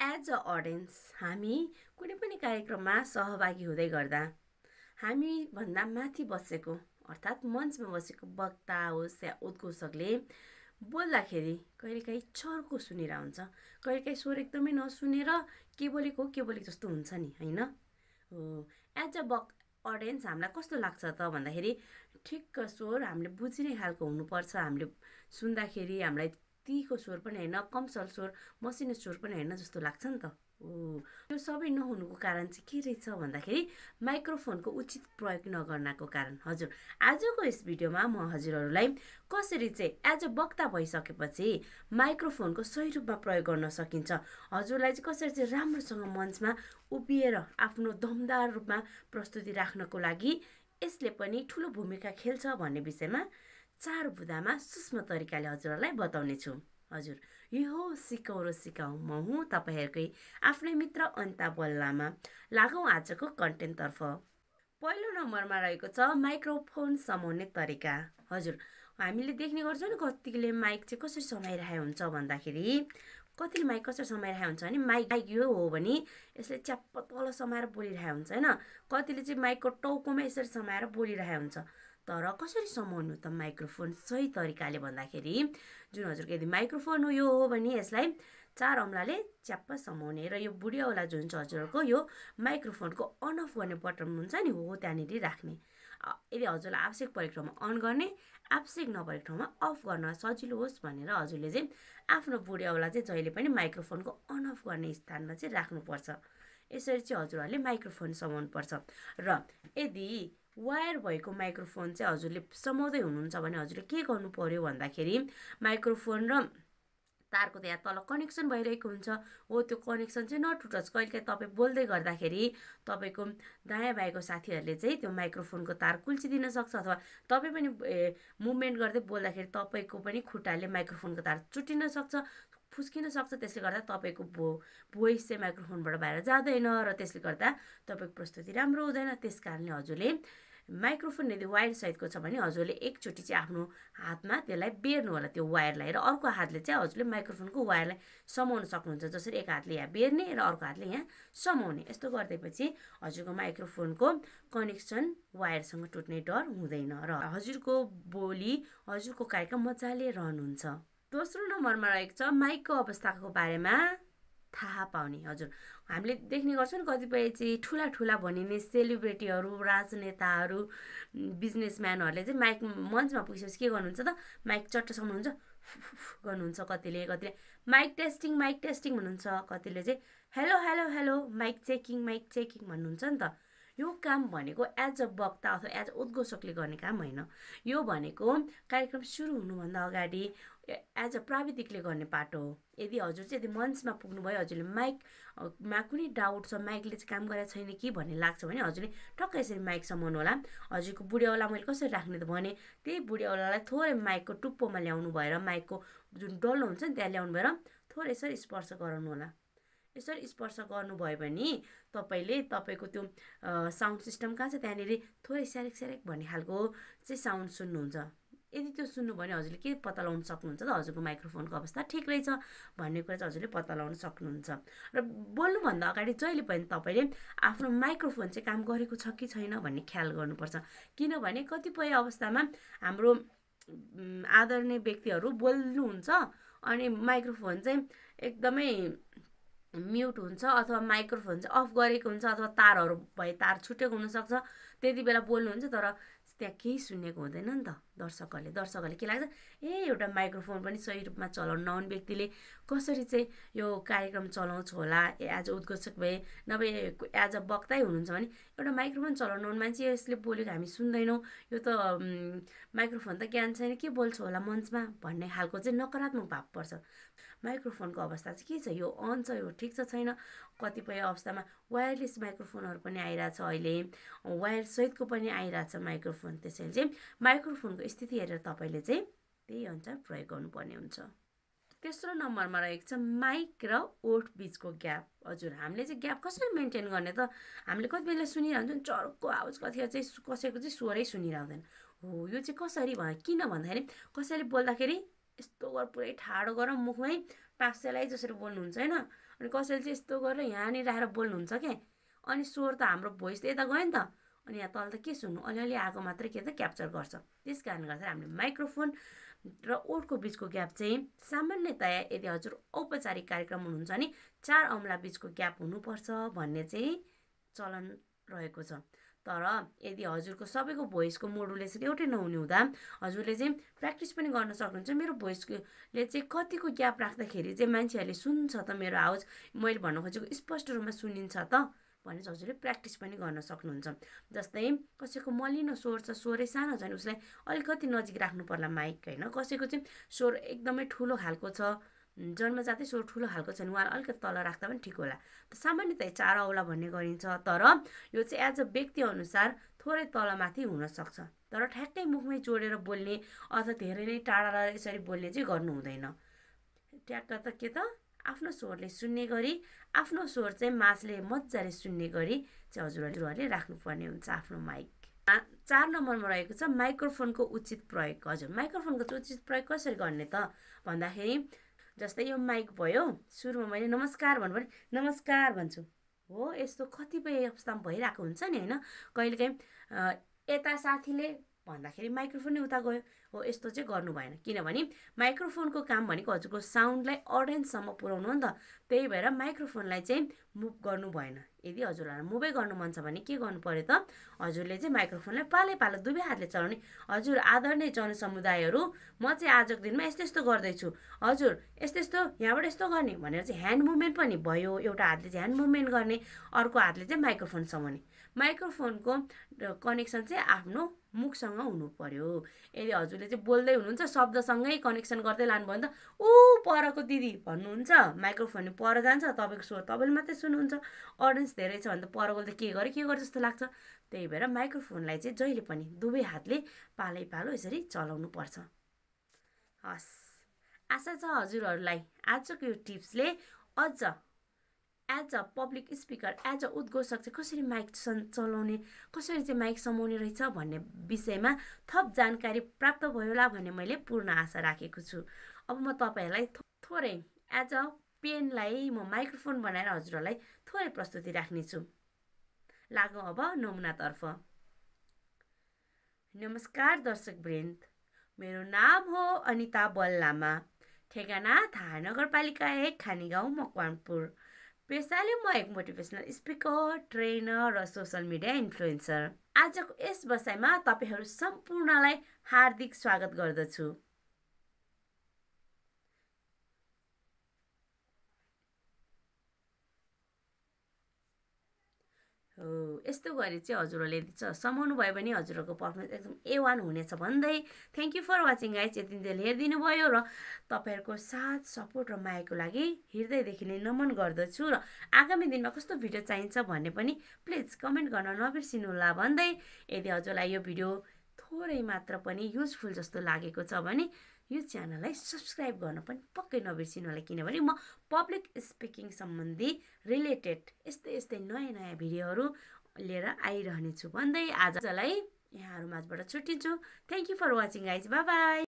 As a audience हामी कुनै पनि कार्यक्रममा सहभागी हुँदै गर्दा हामी भन्दा माथि बसेको अर्थात् मञ्चमा बसेको वक्ता होस् या उद्घोषकले बोल्दाखेरि कहिलेकाहीँ चर्को सुनेर हुन्छ, कहिलेकाहीँ स्वर एकदमै नसुनेर के बोलेको जस्तो हुन्छ नि, होइन? एज अ अडियन्स हामीलाई कस्तो लाग्छ त भन्दाखेरि ठिक्क स्वर हामीले बुझिने खालको हुनुपर्छ। हामीले सुन्दाखेरि हामीलाई तीको स्वर पनि होइन, कमसल स्वर, मसिनो स्वर पनि होइन जस्तो लाग्छ नि त। यो सबै नहुनुको कारण चाहिँ के रहेछ भन्दाखेरि माइक्रोफोनको उचित प्रयोग नगर्नको कारण। हजुर, आजको यस भिडियोमा म हजुरहरूलाई कसरी चाहिँ एज अ वक्ता भइसकेपछि माइक्रोफोनको सही रूपमा प्रयोग गर्न सकिन्छ, हजुरलाई चाहिँ कसरी चाहिँ राम्रोसँग मञ्चमा उभिएर आफ्नो दमदार रूपमा प्रस्तुति राख्नको लागि यसले पनि ठुलो भूमिका खेल्छ भन्ने विषयमा चार बुँदामा सूक्ष्म तरिकाले हजुरहरूलाई बताउने छु। हजुर, यो हो सिकाउँ र सिकाउँ। म हुँ तपाईँहरूकै आफ्नै मित्र अन्ता बल्लामा। लागौँ आजको कन्टेन्टतर्फ। पहिलो नम्बरमा रहेको छ माइक्रोफोन समाउने तरिका। हजुर, हामीले देख्ने गर्छौँ नि कतिले माइक चाहिँ कसरी समाइरहेको हुन्छ भन्दाखेरि कतिले माइक कसरी समाइरहेको हुन्छ भने माइक यो हो भने यसले च्याप्प तल समाएर बोलिरहेको हुन्छ, होइन? कतिले चाहिँ माइकको टाउकोमा यसरी समाएर बोलिरहेको हुन्छ। तर कसरी समाउनु त माइक्रोफोन सही तरिकाले भन्दाखेरि जुन हजुरको यदि माइक्रोफोन यो हो भने यसलाई चार औँलाले च्याप्प समाउने र यो बुढियावाला जुन छ हजुरहरूको यो माइक्रोफोनको अन अफ गर्ने बटन हुन्छ नि, हो त्यहाँनिर राख्ने। यदि हजुरलाई आवश्यक परेको ठाउँमा अन गर्ने, आवश्यक नपरेको ठाउँमा अफ गर्न सजिलो होस् भनेर हजुरले चाहिँ आफ्नो बुढियावाला चाहिँ जहिले पनि माइक्रोफोनको अन अफ गर्ने स्थानमा चाहिँ राख्नुपर्छ। यसरी चाहिँ हजुरहरूले माइक्रोफोन समाउनुपर्छ। र यदि वायर भएको माइक्रोफोन चाहिँ हजुरले समाउँदै हुनुहुन्छ भने हजुरले के गर्नु पर्यो भन्दाखेरि माइक्रोफोन र तारको त यहाँ तल कनेक्सन भइरहेको हुन्छ, हो त्यो कनेक्सन चाहिँ नटुटोस्। कहिलेकाहीँ तपाईँ बोल्दै गर्दाखेरि तपाईँको दायाँ बायाँको साथीहरूले चाहिँ त्यो माइक्रोफोनको तार कुल्चिदिन सक्छ, अथवा तपाईँ पनि मुभमेन्ट गर्दै बोल्दाखेरि तपाईँको पनि खुट्टाले माइक्रोफोनको तार चुटिन सक्छ, फुस्किन सक्छ। त्यसले गर्दा तपाईँको भोइस चाहिँ माइक्रोफोनबाट बाहिर जाँदैन र त्यसले गर्दा तपाईँको प्रस्तुति राम्रो हुँदैन। त्यस कारणले हजुरले माइक्रोफोन यदि वायर सहितको छ भने हजुरले एकचोटि चाहिँ आफ्नो हातमा त्यसलाई बेर्नु होला त्यो वायरलाई, र अर्को हातले चाहिँ हजुरले माइक्रोफोनको वायरलाई समाउन सक्नुहुन्छ। जसरी एक हातले यहाँ बेर्ने र अर्को हातले यहाँ समाउने। यस्तो गरिदिएपछि हजुरको माइक्रोफोनको कनेक्सन वायरसँग टुट्ने डर हुँदैन र हजुरको बोली, हजुरको कार्यक्रम मजाले रहनुहुन्छ। दोस्रो नम्बरमा रहेको छ माइकको अवस्थाको बारेमा थाहा पाउने। हजुर, हामीले देख्ने गर्छौँ नि कतिपय चाहिँ ठुला ठुला भनिने सेलिब्रेटीहरू, राजनेताहरू, बिजनेसम्यानहरूले चाहिँ माइक मञ्चमा पुगेपछि के गर्नुहुन्छ त माइक चट्ट समाउनुहुन्छ, गर्नुहुन्छ। कतिले माइक टेस्टिङ भन्नुहुन्छ, कतिले चाहिँ hello hello hello mic checking भन्नुहुन्छ नि त। यो काम भनेको एज अ वक्ता अथवा एज अ उद्घोषकले गर्ने काम होइन। यो भनेको कार्यक्रम सुरु हुनुभन्दा अगाडि एज अ प्राविधिकले गर्ने पाटो हो। यदि हजुर चाहिँ यदि मञ्चमा पुग्नुभयो, हजुरले माइकमा कुनै डाउट छ, माइकले चाहिँ काम गरेको छैन कि भन्ने लाग्छ भने हजुरले टक्क यसरी माइक समाउनु होला। हजुरको बुढियावाला मैले कसरी राख्ने त भने त्यही बुढियावालालाई थोरै माइकको टुप्पोमा ल्याउनु भएर, माइकको जुन डल्लो हुन्छ नि त्यहाँ ल्याउनु भएर थोरै यसरी स्पर्श गराउनु होला। यसरी स्पर्श गर्नुभयो भने तपाईँले तपाईँको त्यो साउन्ड सिस्टम कहाँ छ त्यहाँनिर थोरै स्यारेक स्यारेक भन्ने खालको चाहिँ साउन्ड सुन्नुहुन्छ। यदि त्यो सुन्नु भने हजुरले के पत्ता लगाउन सक्नुहुन्छ त हजुरको माइक्रोफोनको अवस्था ठिक रहेछ भन्ने कुरा चाहिँ हजुरले पत्ता लगाउन सक्नुहुन्छ। र बोल्नुभन्दा अगाडि जहिले पनि तपाईँले आफ्नो माइक्रोफोन चाहिँ काम गरेको छ कि छैन भन्ने ख्याल गर्नुपर्छ। किनभने कतिपय अवस्थामा हाम्रो आदरणीय व्यक्तिहरू बोल्नुहुन्छ अनि माइक्रोफोन चाहिँ एकदमै म्युट हुन्छ, अथवा माइक्रोफोन चाहिँ अफ गरेको हुन्छ, अथवा तारहरू भए तार छुटेको हुनसक्छ। त्यति बेला बोल्नुहुन्छ तर त्यहाँ केही सुनेको हुँदैन नि त दर्शकहरूले के लाग्छ, ए एउटा माइक्रोफोन पनि सही रूपमा चलाउन नआउने व्यक्तिले कसरी चाहिँ यो कार्यक्रम चलाउँछ होला, एज अ उद्घोषक भए नभए एज अ वक्तै हुनुहुन्छ भने एउटा माइक्रोफोन चलाउनु नआउने मान्छे यसले बोलेको हामी सुन्दैनौँ, यो त माइक्रोफोन त ज्ञान छैन, के बोल्छ होला मञ्चमा भन्ने खालको चाहिँ नकारात्मक भाव पर्छ। माइक्रोफोनको अवस्था चाहिँ के छ, यो अन छ, यो ठिक छ छैन। कतिपय अवस्थामा वायरलेस माइक्रोफोनहरू पनि आइरहेछ, अहिले वायर सहितको पनि आइरहेछ माइक्रोफोन। त्यसैले चाहिँ माइक्रोफोनको स्थिति हेरेर तपाईँले चाहिँ त्यही अनुसार प्रयोग गर्नुपर्ने हुन्छ। तेस्रो नम्बरमा रहेको छ माइक र ओठ बिचको ग्याप। हजुर, हामीले चाहिँ ग्याप कसरी मेन्टेन गर्ने त? हामीले कति बेला सुनिरहन्छौँ चर्को आवाज, कतिखेर चाहिँ कसैको चाहिँ स्वरै सुनिरहँदैन। हो, यो चाहिँ कसरी किन भन्दाखेरि कसैले बोल्दाखेरि यस्तो पुरै ठाडो गरेर मुखमै पासेलाई जसरी बोल्नुहुन्छ होइन, अनि कसैले चाहिँ यस्तो गरेर यहाँनिर राखेर बोल्नुहुन्छ क्या, अनि स्वर त हाम्रो भोइस त यता गयो नि त, अनि यहाँ तल त के सुन्नु, अलिअलि आएको मात्रै के त क्याप्चर गर्छ। त्यस कारणले गर्दा हामीले माइक्रोफोन र ओठको बिचको ग्याप चाहिँ सामान्यतया यदि हजुर औपचारिक कार्यक्रम हुनुहुन्छ भने 4 औँला बिचको ग्याप हुनुपर्छ भन्ने चाहिँ चलन रहेको छ। तर यदि हजुरको सबैको भोइसको मोडुलेसन एउटै नहुने हुँदा हजुरले चाहिँ प्र्याक्टिस पनि गर्न सक्नुहुन्छ। मेरो भोइसले चाहिँ कतिको ग्याप राख्दाखेरि चाहिँ मान्छेहरूले सुन्छ त मेरो आवाज, मैले भन्न खोजेको स्पष्ट रूपमा सुनिन्छ त भने चाहिँ हजुरले प्र्याक्टिस पनि गर्न सक्नुहुन्छ। जस्तै कसैको मलिनो स्वर छ, स्वरै सानो छ भने उसलाई अलिकति नजिक राख्नु पर्ला माइक होइन। कसैको चाहिँ स्वर एकदमै ठुलो खालको छ, जन्मजातै स्वर ठुलो खालको छ भने उहाँलाई अलिकति तल राख्दा पनि ठिक होला। सामान्यतया 4 औँला भन्ने गरिन्छ, तर यो चाहिँ एज अ व्यक्ति अनुसार थोरै तलमाथि हुनसक्छ। तर ठ्याक्कै मुखमै जोडेर बोल्ने अथवा धेरै नै टाढा यसरी बोल्ने चाहिँ गर्नु हुँदैन। ट्याक्क त के त आफ्नो स्वरले सुन्ने गरी, आफ्नो स्वर चाहिँ माझले मजाले सुन्ने गरी चाहिँ हजुरहरूले राख्नुपर्ने हुन्छ आफ्नो माइक। 4 नम्बरमा रहेको छ माइक्रोफोनको उचित प्रयोग। हजुर, माइक्रोफोनको चाहिँ उचित प्रयोग कसरी गर्ने त भन्दाखेरि जस्तै यो माइक भयो, सुरुमा मैले नमस्कार भन्नु भने नमस्कार भन्छु हो। यस्तो कतिपय अवस्थामा भइरहेको हुन्छ नि होइन, कहिलेकाहीँ यता साथीले भन्दाखेरि माइक्रोफोन नै उता गयो हो, यस्तो चाहिँ गर्नु भएन। किनभने माइक्रोफोनको काम भनेको हजुरको साउन्डलाई अडियन्ससम्म पुर्याउनु हो नि त, त्यही भएर माइक्रोफोनलाई चाहिँ मुभ गर्नु भएन। यदि हजुरहरूलाई मुभै गर्नु मन छ भने के गर्नु पर्यो त, हजुरले चाहिँ माइक्रोफोनलाई पालै पालो दुवै हातले चलाउने। हजुर आदरणीय जनसमुदायहरू, म चाहिँ आजको दिनमा यस्तो यस्तो गर्दैछु, हजुर यस्तो यस्तो यहाँबाट यस्तो गर्ने भनेर चाहिँ ह्यान्ड मुभमेन्ट पनि भयो। एउटा हातले चाहिँ ह्यान्ड मुभमेन्ट गर्ने, अर्को हातले चाहिँ माइक्रोफोन समाउने। माइक्रोफोनको कनेक्सन चाहिँ आफ्नो मुखसँग हुनु पर्यो। यदि हजुरले चाहिँ बोल्दै हुनुहुन्छ शब्दसँगै कनेक्सन गर्दै लानुभयो भने त परको दिदी भन्नुहुन्छ, माइक्रोफोन पर जान्छ, तपाईँको स्वर तपाईँले मात्रै सुन्नुहुन्छ। अडियन्स धेरै छ भने त परको त के गर्यो जस्तो लाग्छ। त्यही भएर माइक्रोफोनलाई चाहिँ जहिले पनि दुवै हातले पालै पालो यसरी चलाउनु पर्छ। हस्, आशा छ हजुरहरूलाई आजको यो टिप्सले अझ as a public speaker, as a उद्घोषक चाहिँ कसरी माइक चलाउने, कसरी चाहिँ माइक समाउने रहेछ भन्ने विषयमा थप जानकारी प्राप्त भयो होला भन्ने मैले पूर्ण आशा राखेको छु। अब म तपाईँहरूलाई थोरै एज अ पेनलाई म माइक्रोफोन बनाएर हजुरहरूलाई थोरै प्रस्तुति राख्नेछु। लागौँ अब नमुनातर्फ। नमस्कार दर्शकवृन्द, मेरो नाम हो अनिता बल्लामा, ठेगाना थाहा नगरपालिका 1 खानीगाउँ मकवानपुर। पेसाले म एक मोटिभेसनल स्पिकर, ट्रेनर र सोसल मिडिया इन्फ्लुएन्सर। आजको यस बसाइमा तपाईँहरू सम्पूर्णलाई हार्दिक स्वागत गर्दछु। हो, यस्तो गरी चाहिँ हजुरहरूले समाउनु भयो भने हजुरहरूको पर्फर्मेन्स एकदम A1 हुनेछ भन्दै thank you for watching guys. यति दिनले हेरिदिनु भयो र तपाईँहरूको साथ सपोर्ट र मायाको लागि हृदयदेखि नै नमन गर्दछु। र आगामी दिनमा कस्तो भिडियो चाहिन्छ भन्ने पनि प्लिज कमेन्ट गर्न नबिर्सिनु होला भन्दै, यदि हजुरलाई यो भिडियो थोरै मात्र पनि युजफुल जस्तो लागेको छ भने यो च्यानललाई सब्सक्राइब गर्न पनि पक्कै नबिर्सिनु होला। किनभने म पब्लिक स्पिकिङ सम्बन्धी रिलेटेड यस्तै नयाँ भिडियोहरू लिएर आइरहनेछु भन्दै आजलाई यहाँहरू माझबाट छुट्टिन्छु। Thank you for watching guys, bye by.